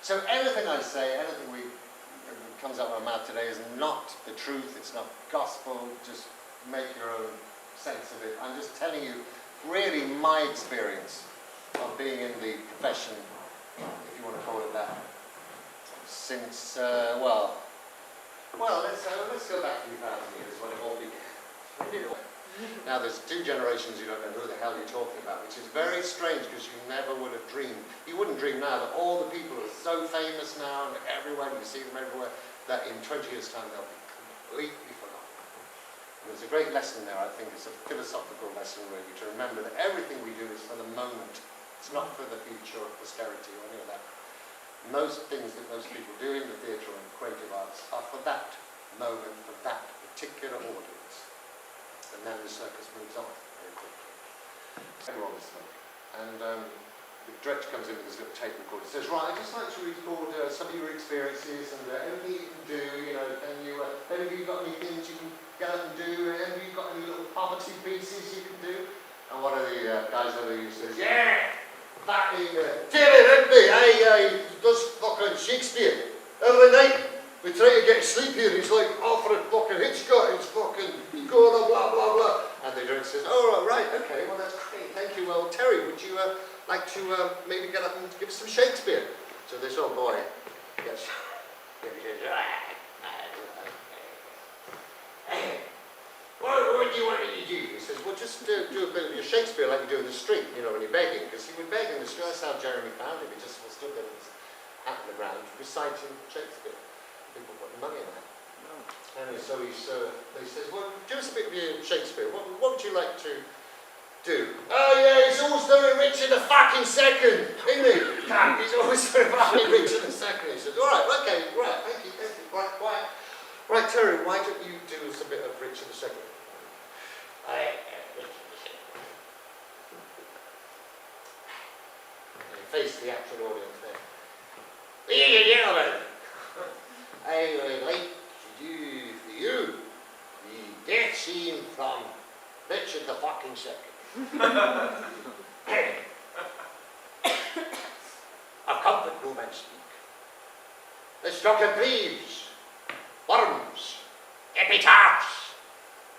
So anything I say, anything comes out of my mouth today is not the truth, it's not gospel, just make your own sense of it. I'm just telling you really my experience of being in the profession, if you want to call it that, since, well, let's go back a few thousand years when it all began. Now there's two generations you don't know who the hell you're talking about, which is very strange because you never would have dreamed. You wouldn't dream now that all the people are so famous now and everywhere, you see them everywhere, that in 20 years time they'll be completely forgotten. And there's a great lesson there, I think. It's a philosophical lesson really, to remember that everything we do is for the moment. It's not for the future or posterity or any of that. Most things that most people do in the theatre and creative arts are for that moment, for that particular audience. And then the circus moves on very quickly. Everyone was smoking. And the director comes in with this little tape recorder. Says, right, I'd just like to record some of your experiences and anything you can do, you know, have you got any things you can go and do? Have you got any little poverty pieces you can do? And one of the guys over there says, yeah, fucking Terry Rigby, does fucking Shakespeare. Every night we try to get to sleep here, he's like Alfred fucking Hitchcock, he's fucking going on blah blah blah. And the director says, oh right, okay, well that's great, thank you. Well Terry, would you like to maybe get up and give us some Shakespeare? So this old boy gets, what do you want me to do? He says, well just do a bit of your Shakespeare like you do in the street, you know, when you're begging, because he would beg in the street. That's how Jeremy found him. He just stood there with his hat on the ground reciting Shakespeare. People put money in that. No. And so he says, well, give us a bit of your Shakespeare. What would you like to do? Oh yeah, he's always very rich in a fucking second, isn't he? He's always very fucking rich in a second. He says, all right, okay, right, thank you. Right, quiet. Right, Terry, why don't you do us a bit of rich in a second? And he faced the actual audience there. Ladies and gentlemen, I would like to do for you the death scene from Richard the fucking Second. Of comfort no man speak. The stock of leaves, worms, epitaphs,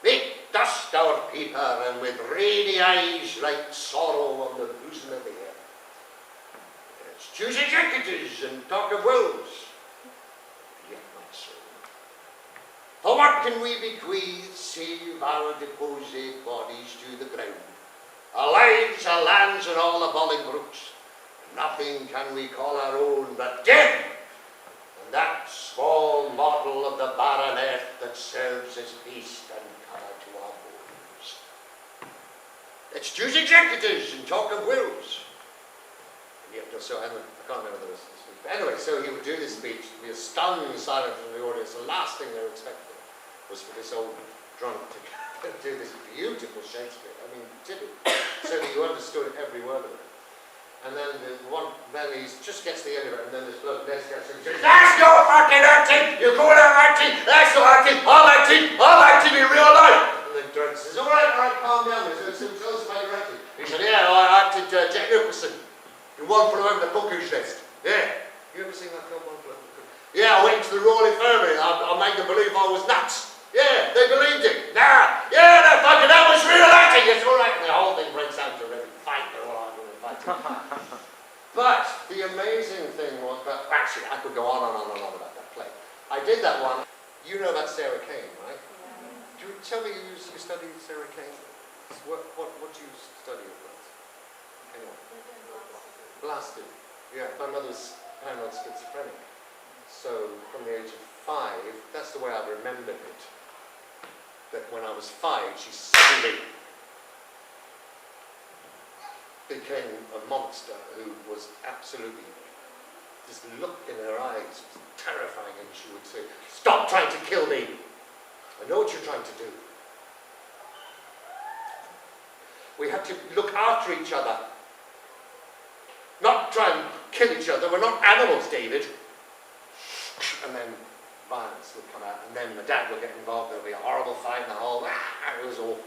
make dust our paper, and with rainy eyes write sorrow on the bosom of the air. Let's choose executives and talk of wills. For what can we bequeath save our deposed bodies to the ground? Our lives, our lands, and all the Bolingbrookes. Nothing can we call our own but death, and that small model of the barren earth that serves as feast and cover to our bones. Let's choose executives and talk of wills. And yet, so anyway, I can't remember the rest of the speech. But anyway, so he would do this speech, be a stunned silence from the audience. The last thing they were expecting was for this old drunk to do this beautiful Shakespeare. I mean, did it? So that you understood every word of it. And then he just gets to the end of it, and then this bloke next gets him and says, that's no fucking acting! You call that acting? That's not acting! I'm acting in real life! And the director says, all right, calm down. So tell us about your acting. He said, yeah, I acted Jack Nicholson in One Flew Over the Cuckoo's Nest. Yeah. You ever seen that film, One Flew Over the Cuckoo's Nest? Yeah, I went to the Royal Infirmary. I made them believe I was nuts. Yeah, they believed it. Nah. Yeah, that was real acting. It's all right. And the whole thing breaks out to a really fight. They're all arguing and fighting. But the amazing thing was that, actually, I could go on and on and on about that play. I did that one. You know about Sarah Kane, right? Yeah. Do you tell me you studied Sarah Kane? What do you study at once? Anyone? Blasted. Yeah, my mother's paranoid schizophrenic. So from the age of 5, that's the way I remembered it. That when I was 5, she suddenly became a monster who was absolutely, this look in her eyes was terrifying, and she would say, stop trying to kill me. I know what you're trying to do. We have to look after each other. Not try and kill each other. We're not animals, David. And then violence would come out, and then the dad would get involved. There'll be a horrible fight, and the whole, it was awful.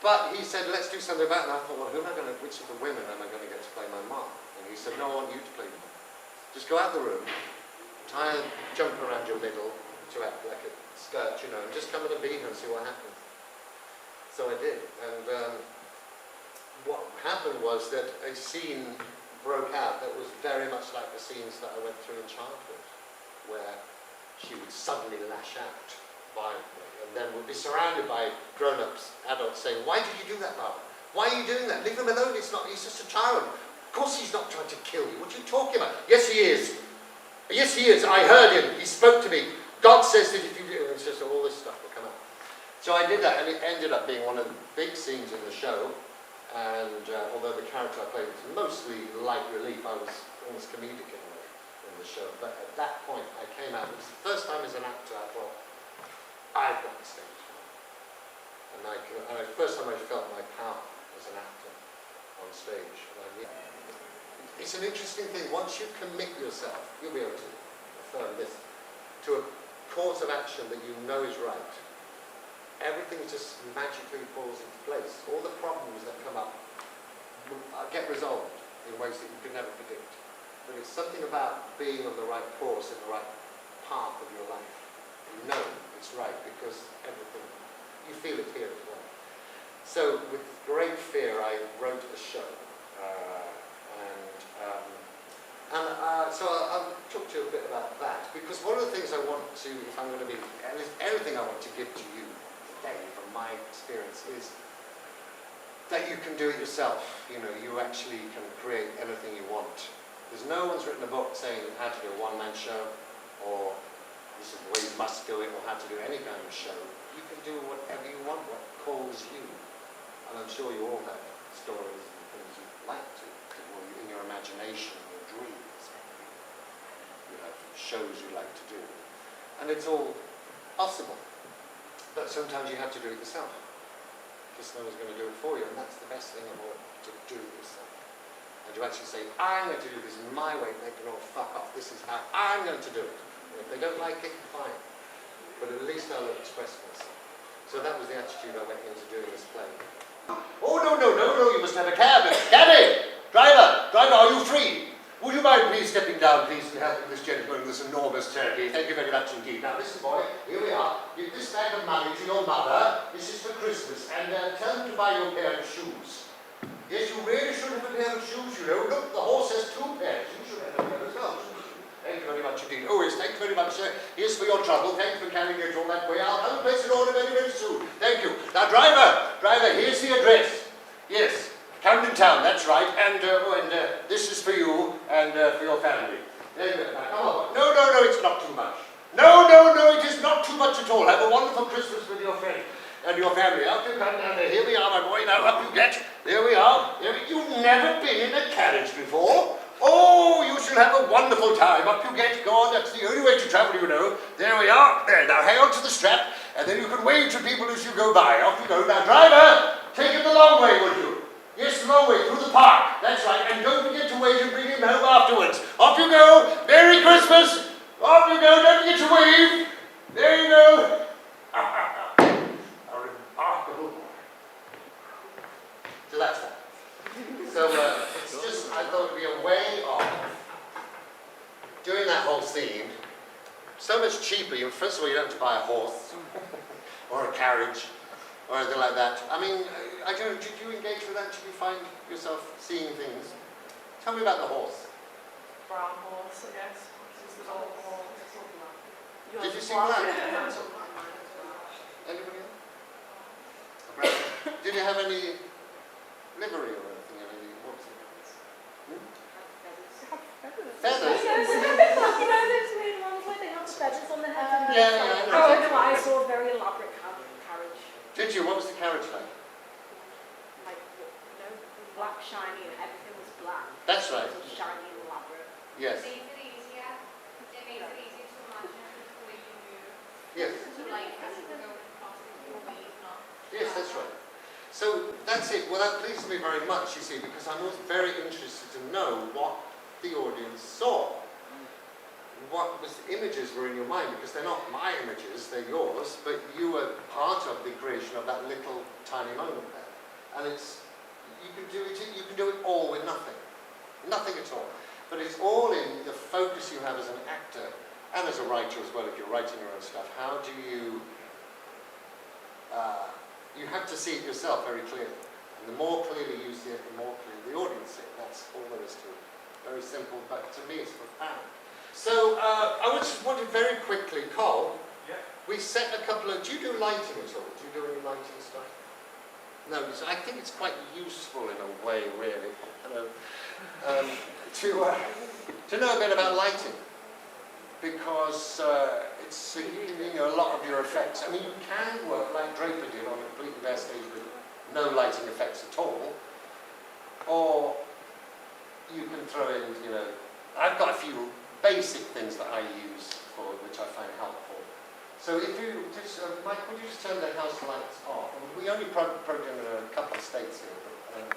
But he said, let's do something about it. And I thought, well, which of the women am I going to get to play my mom? And he said, no, I want you to play your mom. Just go out the room, tie a jumper around your middle to act like a skirt, you know, and just come at a beat and see what happens. So I did, and what happened was that a scene broke out that was very much like the scenes that I went through in childhood, where she would suddenly lash out violently, and then would be surrounded by grown-ups, adults saying, "Why did you do that, Barbara? Why are you doing that? Leave him alone, he's just a child. Of course he's not trying to kill you. What are you talking about?" "Yes, he is. Yes, he is. I heard him. He spoke to me. God says that if you do," it's just all this stuff will come out. So I did that, and it ended up being one of the big scenes in the show. And although the character I played was mostly light relief, I was almost comedic in a way in the show. But at that point, I came out. It was the first time as an actor I thought, I've got the stage now. And the first time I felt my power as an actor on stage. It's an interesting thing. Once you commit yourself, you'll be able to affirm this, to a course of action that you know is right. Everything just magically falls into place. All the problems that come up get resolved in ways that you could never predict. But it's something about being on the right course and the right path of your life. You know it's right because everything, you feel it here as well. So with great fear I wrote a show. So I'll talk to you a bit about that, because one of the things I want to, if I'm going to be, everything I want to give to you today from my experience is that you can do it yourself. You know, you actually can create anything you want. There's no one's written a book saying how to do a one-man show, or this is the way you must do it, or how to do any kind of show. You can do whatever you want, what calls you. And I'm sure you all have stories and things you'd like to or in your imagination, your dreams. You have shows you like to do. And it's all possible. But sometimes you have to do it yourself. Because no one's going to do it for you, and that's the best thing of all, to do it yourself. And to actually say, I'm going to do this in my way, and they can all fuck off. This is how I'm going to do it. And if they don't like it, fine. But at least I'll express myself. So that was the attitude I went into doing this play. Oh, no, you must have a cab. Cabby! Driver, are you free? Would you mind please stepping down, please, and helping this gentleman with this enormous turkey? Thank you very much indeed. Now listen, boy, here we are. Give this bag of money to your mother. This is for Christmas. And tell them to buy you a pair of shoes. Yes, you really should have a pair of shoes, you know. Look, the horse has 2 pairs. You should have a pair as well. Thank you very much indeed. Oh, yes, thank you very much, sir. Here's for your trouble. Thank you for carrying it all that way. I'll have a place in order very, very soon. Thank you. Now, driver, here's the address. Yes, Camden Town, that's right. And this is for you and for your family. There you go. Now, come on. No, it's not too much. No, it is not too much at all. Have a wonderful Christmas with your friend and your family. Up you come down there. Here we are, my boy. Now, up you get. There we are. You've never been in a carriage before. Oh, you shall have a wonderful time. Up you get. Go on, that's the only way to travel, you know. There we are. There, now hang on to the strap, and then you can wave to people as you go by. Off you go. Now, driver, take it the long way, would you? Yes, the long way, through the park. That's right. And don't forget to wave and bring him home afterwards. Off you go. Merry Christmas. Off you go. Don't forget to wave. There you go. A remarkable boy. So that's that. So it's just, I thought it would be a way of doing that whole scene so much cheaper. First of all, you don't have to buy a horse or a carriage or anything like that. I mean, I don't know, did you engage with that? Did you find yourself seeing things? Tell me about the horse. Brown horse, I guess. This is the old horse. Did you see black? Anybody else? Did you have any livery or anything? Any horse? Feathers? You know those weird ones where they have feathers on their head? Yeah. Oh, no, I saw a very elaborate carriage. Did you? What was the carriage like? Like, black, shiny, and everything was black. That's right. It was shiny and elaborate. Yes. They made it easier. They made it easier to imagine the way you move. Yes. So like, as you go across the wave, not. Yes, that's right. So that's it. Well, that pleases me very much, you see, because I'm always very interested to know what the audience saw. What images were in your mind, because they're not my images, they're yours, but you were part of the creation of that little tiny moment there. And you can do it all with nothing. Nothing at all. But it's all in the focus you have as an actor and as a writer as well, if you're writing your own stuff. How do you... you have to see it yourself very clearly. And the more clearly you see it, the more clearly the audience see it. That's all there is to it. Very simple, but to me it's profound. So I just wanted very quickly, Cole, we set a couple of... Do you do lighting at all? Do you do any lighting stuff? No, so I think it's quite useful in a way, really, to know a bit about lighting. Because it's, you know, a lot of your effects. I mean, you can work like Draper did on a completely bare stage with no lighting effects at all. Or you can throw in, you know, I've got a few basic things that I use for which I find helpful. So if you just, Mike, would you just turn the house lights off? I mean, we only program in a couple of states here, but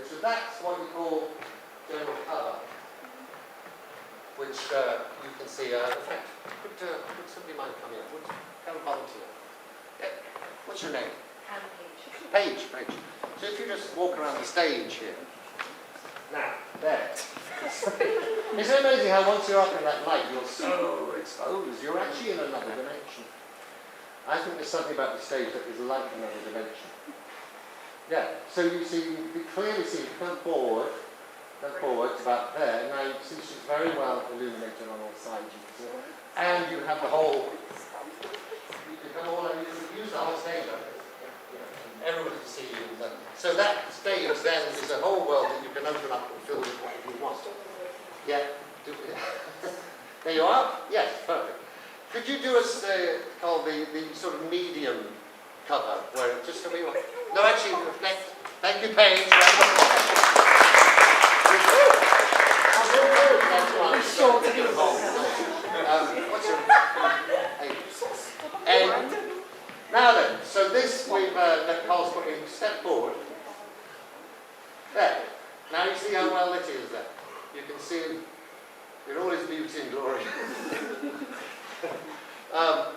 so that's what we call general colour, which you can see. In fact, would somebody mind coming up? Would come volunteer? Yeah. What's your name? Paige. Paige. So if you just walk around the stage here. Now, there. Isn't it amazing how once you're up in that light, you're so exposed, you're actually in another dimension. I think there's something about the stage that is like another dimension. Yeah, so you clearly see, come forward to about there. Now you see she's very well illuminated on all sides, you can see. And you have the whole, you can use the whole stage, everybody can see you. So that stage then is a whole world that you can open up and fill with whatever you want. Yeah. There you are. Yes, perfect. Could you do us, Cole, the sort of medium cover, where just so we want? No, actually, thank you, Paige. What's your name? Now then, so this we've let Cole's put in. Step forward. There. Now you see how well it is there. You can see him in all his beauty and glory.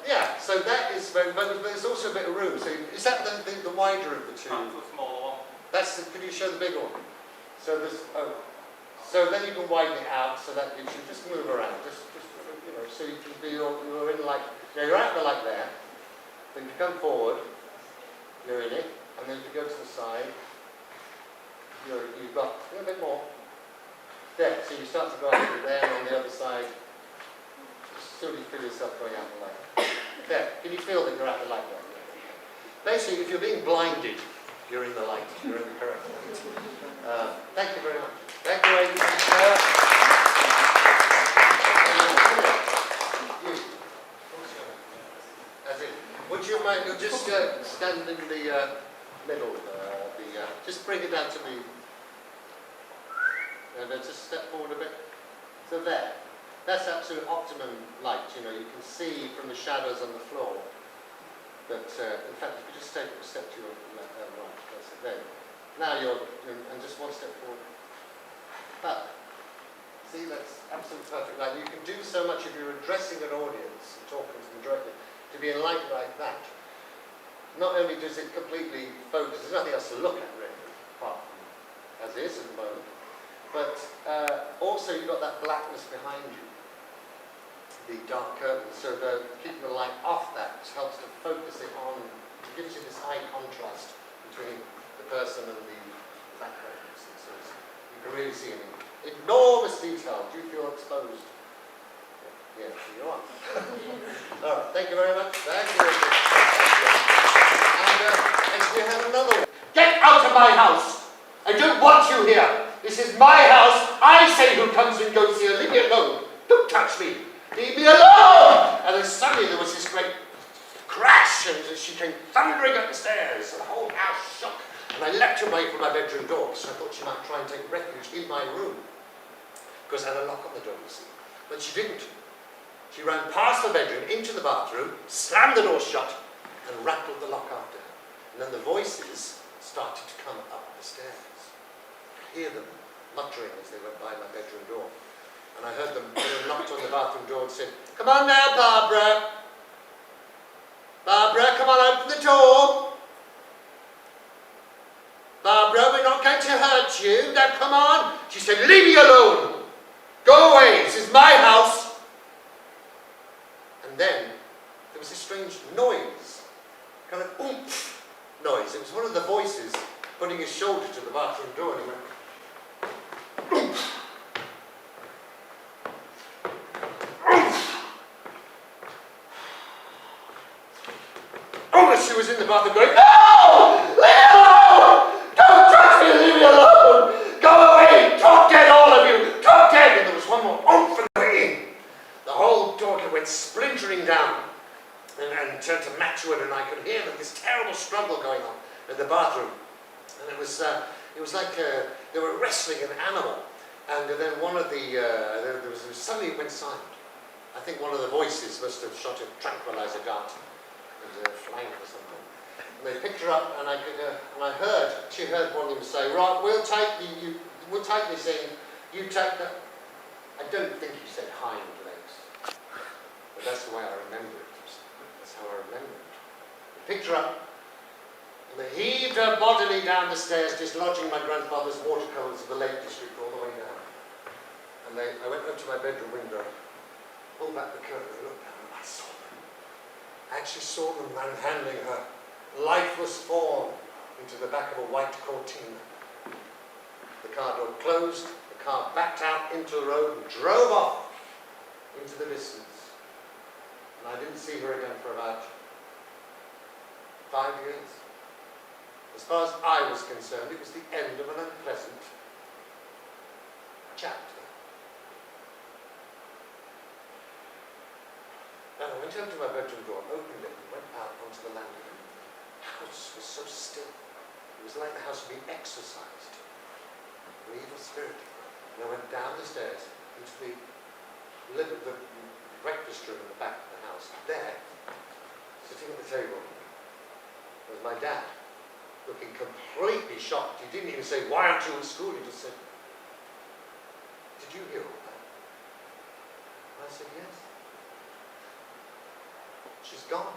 Yeah, so that is very, but there's also a bit of room. So is that the wider of the two? That's the smaller one. That's the, could you show the bigger one? So this, so then you can widen it out so that you should just move around, just you know, so you can be, you're in like, you're at the light there. Then you come forward, you're in it, and then if you go to the side, you've got a little bit more. There, so you start to go out through there, and on the other side, still you feel yourself going out the light. There, can you feel that you're at the light there? Basically, if you're being blinded, you're in the light, you're in the correct light. Thank you very much. Thank you, ladies and That's it. Would you mind, you'll just stand in the middle, just bring it down to me. And then just step forward a bit. So there. That's absolute optimum light. You know, you can see from the shadows on the floor that, in fact, if you just take a step to your right, that's it. There. Now and just one step forward. But, see, that's absolutely perfect light. You can do so much if you're addressing an audience and talking to them directly, to be in light like that. Not only does it completely focus, there's nothing else to look at really, apart from as is at the moment, but also you've got that blackness behind you, the dark curtains, so keeping the light off that helps to focus it on, it gives you this eye contrast between the person and the background. So you can really see an enormous detail. Do you feel exposed? Yeah, you are. All right, thank you very much. Thank you very much. And we have another one. Get out of my house! I don't want you here. This is my house. I say who comes and goes here. Leave me alone. Don't touch me. Leave me alone! And then suddenly there was this great crash, and she came thundering up the stairs, and the whole house shook. And I leapt away from my bedroom door, so I thought she might try and take refuge in my room, because I had a lock on the door, you see. But she didn't. She ran past the bedroom, into the bathroom, slammed the door shut, and rattled the lock after her. And then the voices started to come up the stairs. I could hear them muttering as they went by my bedroom door. And I heard them knocked on the bathroom door and said, "Come on now, Barbara. Barbara, come on, open the door. Barbara, we're not not going to hurt you. Now come on. She said, leave me alone. Go away. This is my house. And then there was this strange noise. Kind of oomph noise. It was one of the voices putting his shoulder to the bathroom door, and he went, oomph. She was in the bathroom going, no! Leave me alone! Don't touch me! Leave me alone! Go away! Drop dead, all of you! Drop dead! And there was one more oomph and bang. The whole door went splintering down and turned to matchwood, and I could hear this terrible struggle going on in the bathroom. And it was like they were wrestling an animal. And then one of suddenly it went silent. I think one of the voices must have shot a tranquilizer dart. A flank or something. And they picked her up, and she heard one of them say, right, we'll take this in, you take the, I don't think he said hind legs, but that's the way I remember it. That's how I remember it. They picked her up, and they heaved her bodily down the stairs, dislodging my grandfather's watercolours of the Lake District all the way down. And I went up to my bedroom window, pulled back the curtain, and looked down, and I saw them. I actually saw them manhandling her, lifeless form, into the back of a white Cortina. The car door closed, the car backed out into the road and drove off into the distance. And I didn't see her again for about 5 years. As far as I was concerned, it was the end of an unpleasant chapter. And I went into my bedroom door, opened it, and went out onto the landing. The house was so still. It was like the house had been exorcised. An evil spirit. And I went down the stairs into the breakfast room at the back of the house. There, sitting at the table, was my dad, looking completely shocked. He didn't even say, why aren't you at school? He just said, did you hear all that? And I said, yes. She's gone.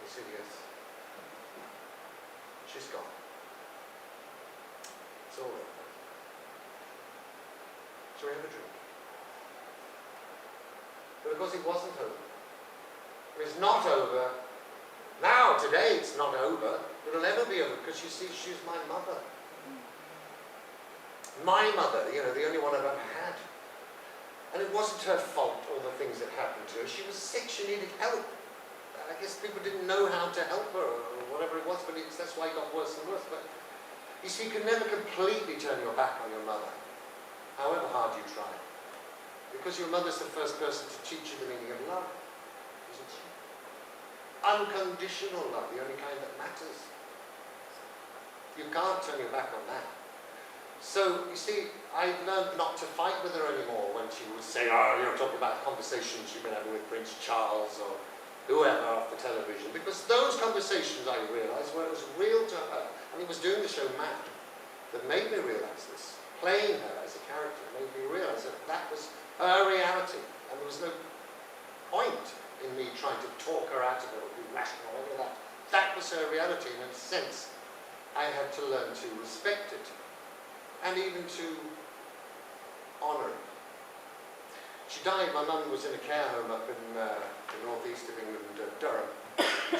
He said, yes. She's gone. It's all over. So we have a drink. But of course it wasn't over. It's not over. Now, today, it's not over. It'll never be over, because you see, she's my mother. My mother, the only one I've ever had. And it wasn't her fault, all the things that happened to her. She was sick, she needed help. I guess people didn't know how to help her, or whatever it was, but that's why it got worse and worse. But you see, you can never completely turn your back on your mother, however hard you try. Because your mother's the first person to teach you the meaning of love, isn't she? Unconditional love, the only kind that matters. You can't turn your back on that. So, you see, I learned not to fight with her anymore when she would say, talking about conversations you've been having with Prince Charles or whoever off the television. Because those conversations, I realised, were as real to her, and it was doing the show Mad that made me realise this. Playing her as a character made me realise that that was her reality, and there was no point in me trying to talk her out of it or be rational or any of that. That was her reality, and in a sense, I had to learn to respect it. And even to honour it. She died, my mum was in a care home up in the northeast of England, Durham.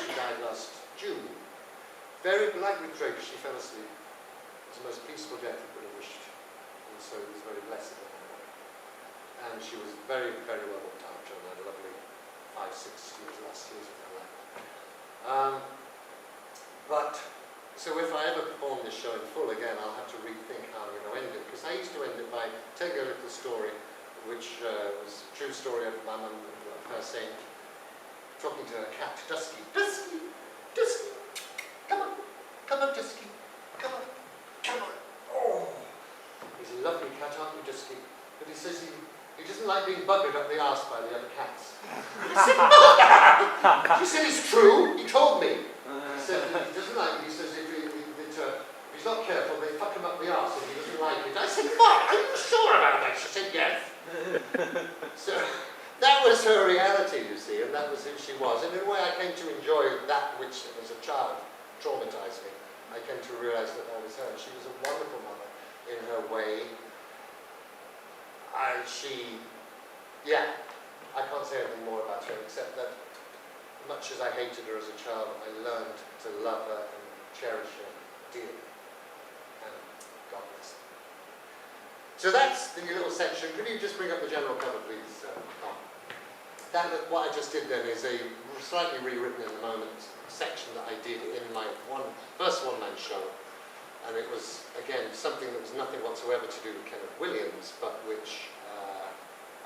She died last June. Very, like Ruth Draper, she fell asleep. It was the most peaceful death I could have wished. And so it was very blessed in that way. And she was very, very well looked after, and had a lovely 5-6 years, last years of her life. So if I ever perform this show in full again, I'll have to rethink how I'm going to end it. Because I used to end it by telling a little story, which was a true story of my mum, of her saying, talking to her cat, Dusky, Dusky, Dusky, come on, Dusky, come on. Oh, he's a lovely cat, aren't you, Dusky? But he says he doesn't like being buggered up the arse by the other cats. I said, Mother! She said, it's true, he told me. He said, he doesn't like it. He says, if he's not careful, they fuck him up the arse and he doesn't like it. I said, Mom, are you sure about that? She said, yes. So that was her reality, you see, and that was who she was. And in a way, I came to enjoy that which, as a child, traumatized me. I came to realise that I was her. She was a wonderful mother in her way. I can't say anything more about her except that much as I hated her as a child, I learned to love her and cherish her dearly. And God bless her. So that's the little section. Could you just bring up the general cover, please, Tom? What I just did then is a slightly rewritten in the moment section that I did in my first one-man show. And it was, again, something that was nothing whatsoever to do with Kenneth Williams, but which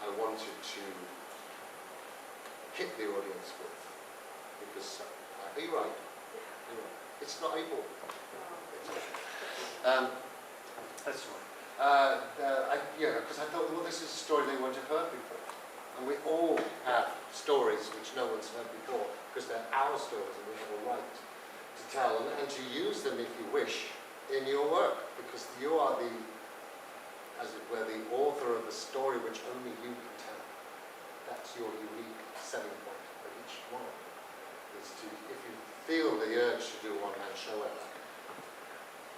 I wanted to hit the audience with. Because, are you right? You're right. It's not April. That's right. Because I thought, well, this is a story they won't have heard before. And we all have stories which no one's heard before, because they're our stories and we have a right to tell and to use them, if you wish, in your work, because you are the, as it were, the author of a story which only you can tell. That's your unique selling point for each one. Is to, if you feel the urge to do a one-man show ever,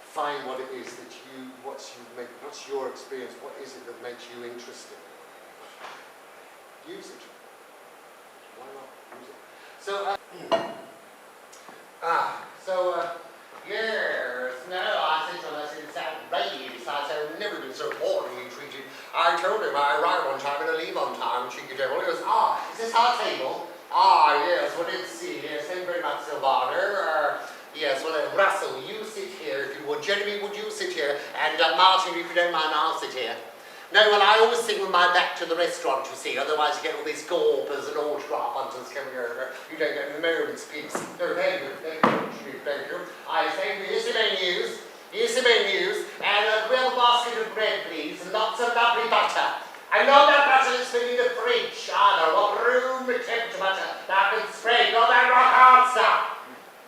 find what it is that what's your experience, what is it that makes you interested? Use it. Why not use it? So, yes, no, I said to him, it's outrageous. I said, I've never been so horribly treated. I told him I arrive on time and I leave on time, cheeky devil. He goes, is this our table? Yes, well, let's see. Yes, thank you very much, Sylvana. Yes, well, Russell, you sit here if you would. Jeremy, would you sit here? And Martin, if you don't mind, I'll sit here. No, well, I always sit with my back to the restaurant, you see, otherwise you get all these gawpers and autograph hunters coming over. You don't get a moment's peace. No, thank you, thank you. I say, here's the menus, and a real basket of bread, please, and lots of lovely butter. I know that butter is filling the fridge. I know what room temperature butter that can spread, not that rock hard stuff.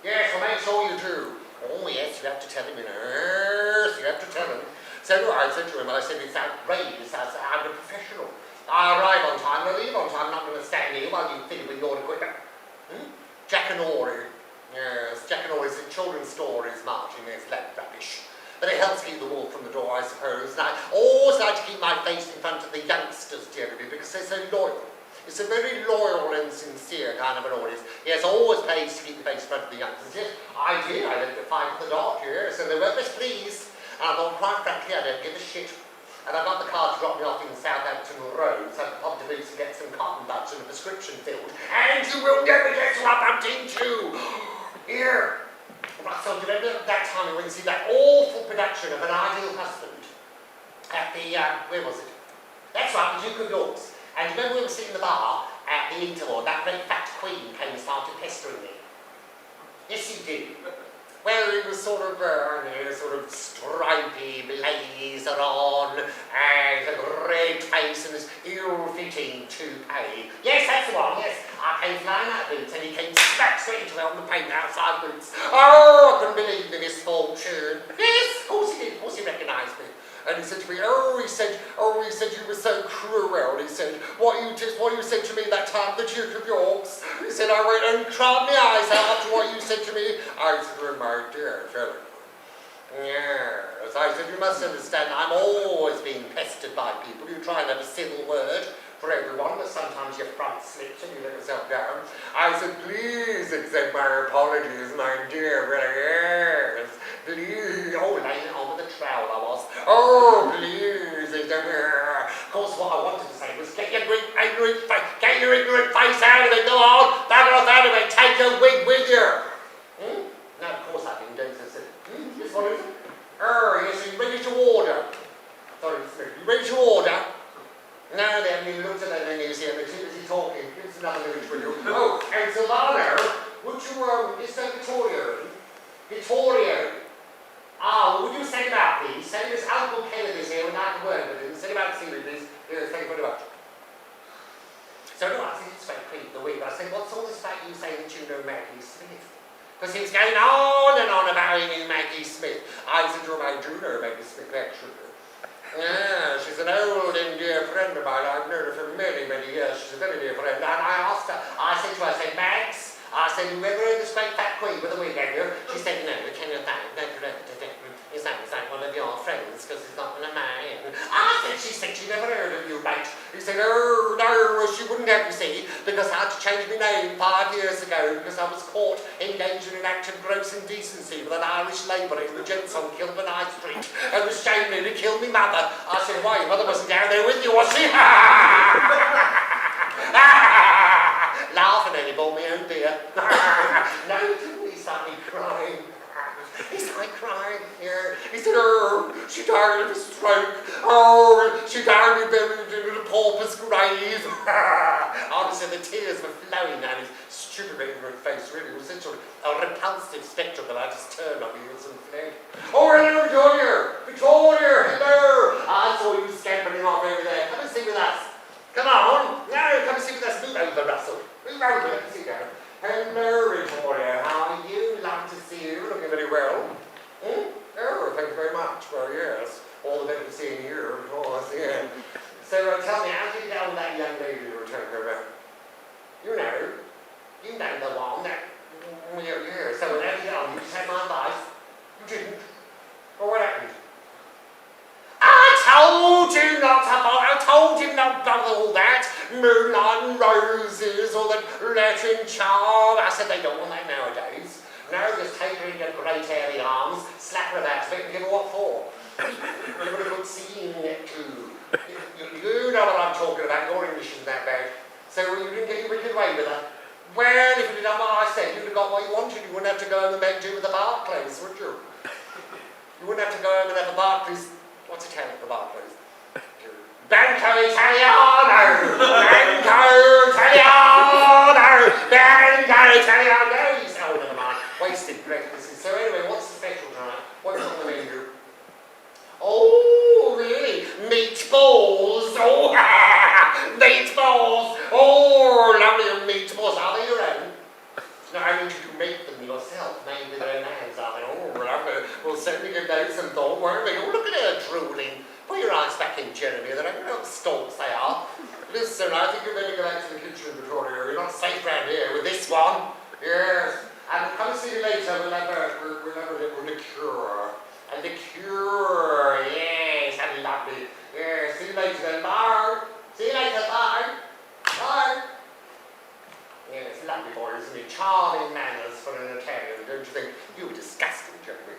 Yes, well, make sure you do. Oh, yes, you have to tell him, yes, you have to tell him. So I said to him, it's outrageous, I'm a professional. I arrive on time, I leave on time, I'm not going to stand here while you fiddle with your equipment. Jack and Ori. Yes, Jack and Ori's a children's stories, Martin, there's that rubbish. But it helps keep the wolf from the door, I suppose. And I always like to keep my face in front of the youngsters, generally, because they're so loyal. It's a very loyal and sincere kind of an audience. Yes, always pays to keep the face in front of the youngsters. Yes, I did. I left at 5 at the dot, yes, and they were best pleased. And I thought, quite frankly, I don't give a shit. And I got the car to drop me off in Southampton Road, so I could pop to Boots and get some cotton buds and a prescription filled. And you will never guess who I bumped into. Here. Russell, do you remember that time we went to see that awful production of An Ideal Husband at the, where was it? That's right, the Duke of York's. And do you remember we were sitting in the bar at the interval, that great fat queen came and started pestering me? Yes, you did. Well, it was sort of stripy blazer on, and a red face and this ill-fitting toupee. Yes, that's the one, yes. I came flying out of Boots and he came smack straight into me on the pavement outside Boots. Oh, I couldn't believe the misfortune. Yes, of course he did, of course he recognised me. And he said to me, he said you were so cruel. He said, what you said to me that time, the Duke of York's. He said, I went and cried my eyes out after what you said to me. I said, well, my dear fellow. Yes, I said, you must understand, I'm always being pestered by people. You try and have a civil word for everyone, but sometimes your front slips and you let yourself down. I said, please accept my apologies, my dear brother. Yes, please. Oh, laying it on with the trowel I was. Oh, please. Of course, what I wanted to say was, get your ignorant face out of it. Go on, bugger off out of it. Take your wig with you. No, of course I didn't. I said, this one is it? Yes, are you ready to order? Sorry, you ready to order? No, they haven't even looked at their menus yet. They're too busy talking. Here's another image for you. Oh, and Silvano, would you, is that Vittorio? Vittorio. Would you send him out, please? Send this Uncle Kenneth is here and I can work with him. Send him out to see me, please. Yes, thank you very much. So, no, I think it's very creepy the week. I said, what's all this about you saying that you know Maggie Smith? Because he was going on and on about he knew Maggie Smith. I said to him, I do know Maggie Smith, actually. Yeah, she's an old and dear friend of mine. I've known her for many, many years. She's a very dear friend. And I asked her, I said to her, I said, Mags, I said, you ever heard the great fat queen with a wig, have you? She said, no, can you think? It's like one of your friends, because he's not going to marry him. She said she never heard of you, mate. He said, oh, no, she wouldn't have, you see, because I had to change my name 5 years ago because I was caught engaged in an act of gross indecency with an Irish labourer in the gents on Kilburn High Street, and the shame nearly killed me mother. I said, why, your mother wasn't down there with you, was she? Laughing and he bought me own beer. No, he started crying. He started crying, yeah. He said, oh, she died of a stroke. Oh, she died and buried in a pauper's grave. Honestly, the tears were flowing down his stupid ignorant face, really. It was such a repulsive spectacle. I just turned on my heels and fled. Oh, hello, Victoria! Victoria, hello! I saw you scampering off over there. Come and sit with us. Come on. No, come and sit with us. Move over, Russell. Move over, let me sit down. Hello, Victoria. How are you? Love to see you. Looking very well. Oh, thank you very much. Well, yes. All the better for seeing you, of course, yeah. So, tell me, how did you get on with that young lady you were talking about? You know the one that... Yeah, so how did you get on? You just had my advice. You didn't. Well, what happened? I told you not to bother all that. Moonlight and roses, all that Latin charm. I said they don't want that nowadays. No, just take her in your great hairy arms, slap her about a bit and give her what for. Give her a good scene too. You know what I'm talking about, your English isn't that bad. So you didn't get your wicked way with her. Well, if you'd done what I said, you'd have got what you wanted. You wouldn't have to go home and make do with the Barclays, would you? You wouldn't have to go home and have a Barclays. What's it called at the Barclays? Banco Italiano! Banco Italiano! Banco Italiano! You say, oh, never mind. Wasted breakfast. So anyway, what's the special tonight? What's on the menu? Oh, really? Meatballs! Oh, meatballs! Oh, lovely meatballs. Are they your own? No, I mean, did you make them yourself? Made with your own hands, are they? Oh, lovely. We'll certainly give those some thought, won't we? Oh, look at her drooling. Put your eyes back in, Jeremy. They don't know what stalks they are. Listen, I think you better go back to the kitchen, Victoria. You're not safe round here with this one. Yes. And come and see you later. We'll have a little liqueur. A liqueur. Yes, that'd be lovely. Yes, see you later then. Bye. See you later. Bye. Bye. Yes, lovely boy, isn't he? Charming manners for an Italian, don't you think? You were disgusting, Jeremy.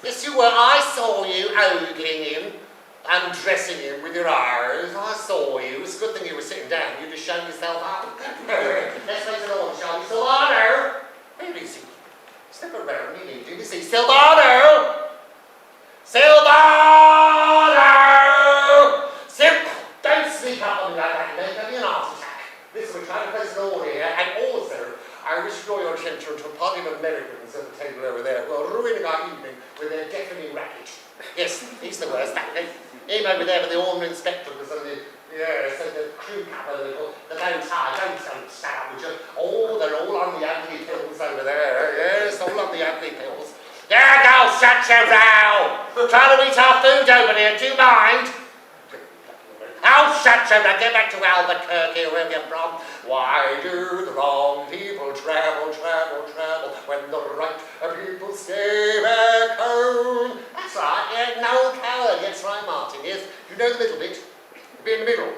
Yes, you were. I saw you ogling him. Undressing him with your eyes. I saw you. It was a good thing you were sitting down. You just showed yourself up. Let's make it on, shall we? Silvano! Where is he? Step around, you need him. Is he? Silvano! Silvano! Don't sneak up on me like that, mate. Give me an heart attack. Listen, we're trying to place an order here, and also, I wish to draw your attention to a party of Americans at the table over there who are ruining our evening with their deafening racket. Yes, he's the worst, that him over there with the ornament spectacles and the crew cap and the bow tie. Don't shut up, would you? Oh, they're all on the ugly pills over there. Yes, all on the ugly pills. There, go, shut your row! Trying to eat our food over here, do you mind? Oh, shut your row! Get back to Albuquerque, wherever you're from. Why do the wrong people travel when the right people stay back home? That's right, yeah, no coward. That's right, Martin, yes. You know the middle bit? Be in the middle.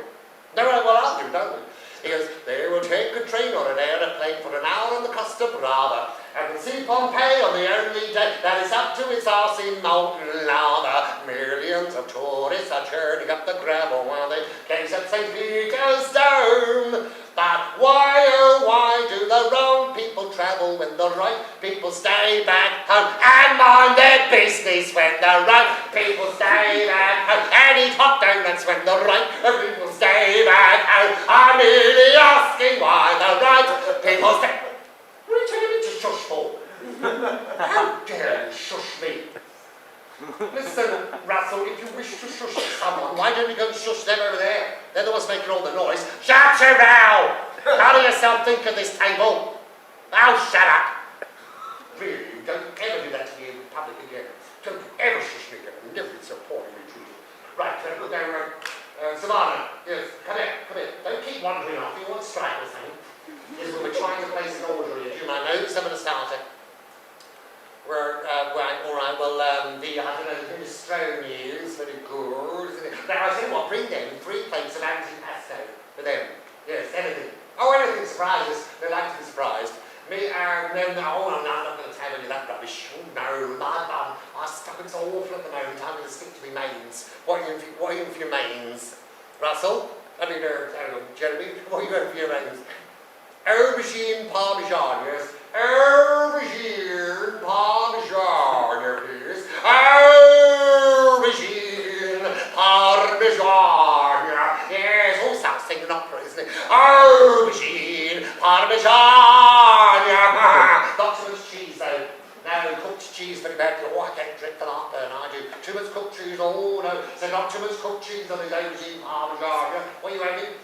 No, well, I'll do, don't we? He goes, they will take a train or an aeroplane for an hour on the Costa Brava and see Pompeii on the only day that is up to its arse in molten lava. Millions of tourists are churning up the gravel while they gaze at St. Peter's Dome. But why, oh why do the wrong people travel when the right people stay back home and mind their business when the right people stay back home and eat hot donuts when the right people stay back home? I'm merely asking why the right people stay... What are you telling me to shush for? How dare you shush me? Listen, Russell, if you wish to shush someone, why don't you go and shush them over there? They're the ones making all the noise. Shut your mouth! How do yourself think of this table? Oh, shut up! Really, don't ever do that to me in public again. Don't ever shush me again. Never been so poorly treated. Right, we'll go, Savannah. Yes, come here. Don't keep wandering off. You want to strike or something. Yes, we'll trying to place an order here. Do you mind? No, some of the starter. Right, all right, well, I don't know, the minestrone is very good. Now, I tell you what, bring them 3 plates of antipasto for them. Yes, anything. Oh, anything surprises. They like to be surprised. Me, no, I'm not going to tell you that rubbish. Oh, no, my stomach's awful at the moment. I'm going to stick to my mains. What are you for your mains? Russell? I mean, Jeremy, what are you going for your mains? Aubergine Parmesan, yes. Aubergine Parmesan, yes. Aubergine Parmesan, yes. All sounds singing opera, isn't it? Aubergine Parmesan, not too much cheese, though. No, cooked cheese very bad. Oh, I get drink for heartburn, I do. Too much cooked cheese, oh no. So not too much cooked cheese on his aubergine Parmesan. What are you having?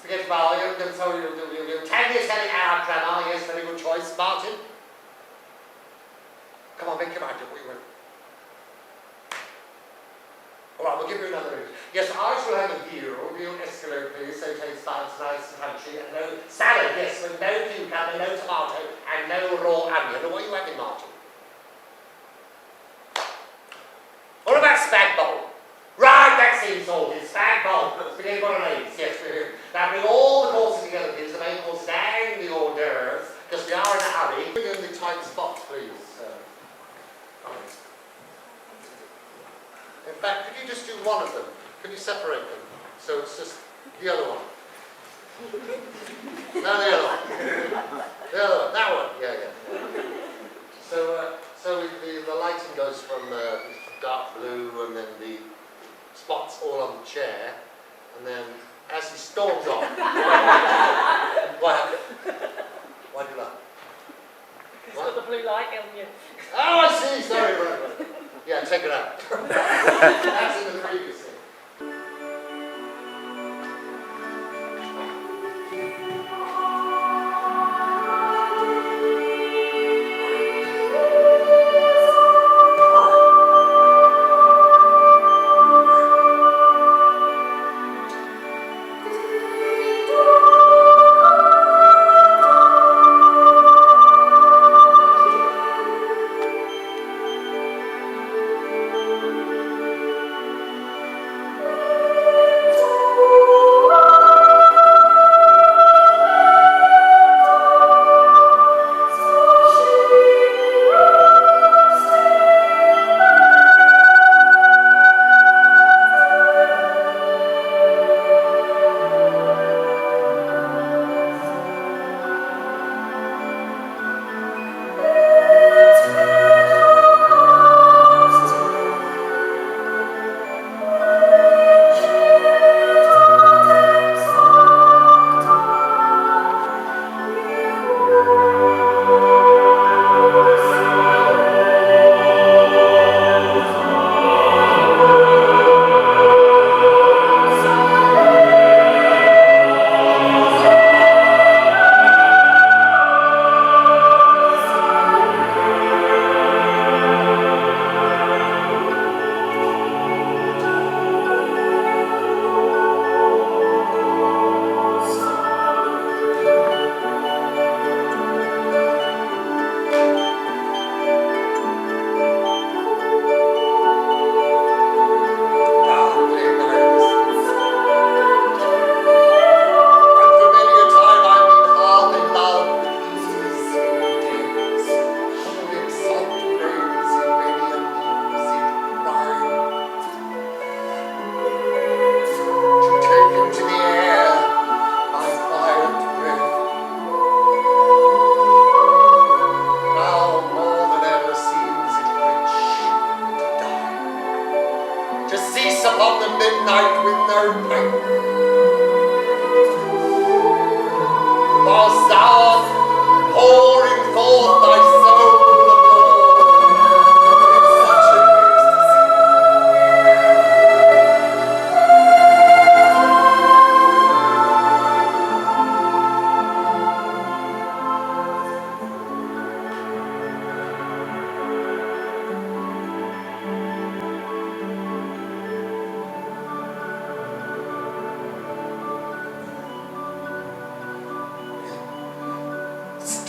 Spaghetti barley, so you'll tell me selling our crema, yes, very good choice. Martin? Come on, make your mind up, what you want? Alright, we'll give you another minute. Yes, I shall have a veal escalope, please, so it tastes nice and crunchy, and no salad, yes, with no cucumber, no tomato, and no raw onion. What are you having, Martin? What about spag bowl? Right, that seems sorted. Spag bowl. Spaghetti bolognese, yes. Now bring all the courses together, please. The main course and the hors d'oeuvres, because we are in a hurry. Bring in the tight spots, please. In fact, could you just do one of them? Could you separate them? So it's just the other one. No, the other one. The other one. That one. Yeah. So the lighting goes from dark blue, and then the spots all on the chair, and then as he storms off. What happened? Why do you laugh? Because it's got the blue light on you. Oh, I see. Sorry, right. Yeah, take it out. That's in the previous thing.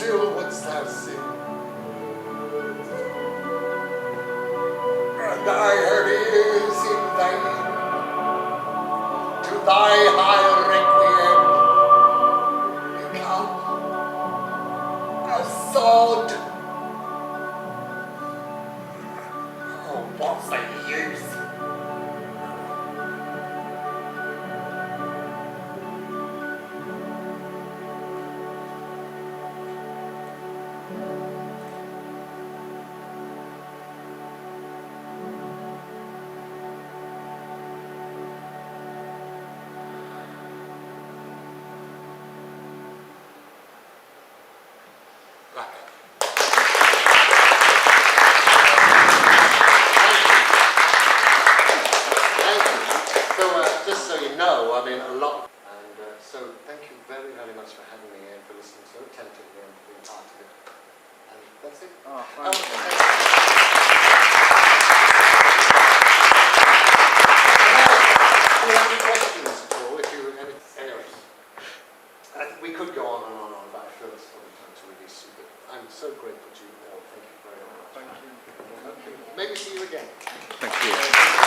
still wouldst thou sing. And I heard ears in vain to thy high requiem become a sod. Oh, what's the use? Just so you know, I mean, a lot. And so thank you very, very much for having me and for listening so attentively and for being part of it. And that's it. Oh, thank you. Do you have any questions at all? If you anyway, we could go on and on and on, but I feel it's probably time to release you. But I'm so grateful to you all. Thank you very much. Thank you. Maybe see you again. Thank you.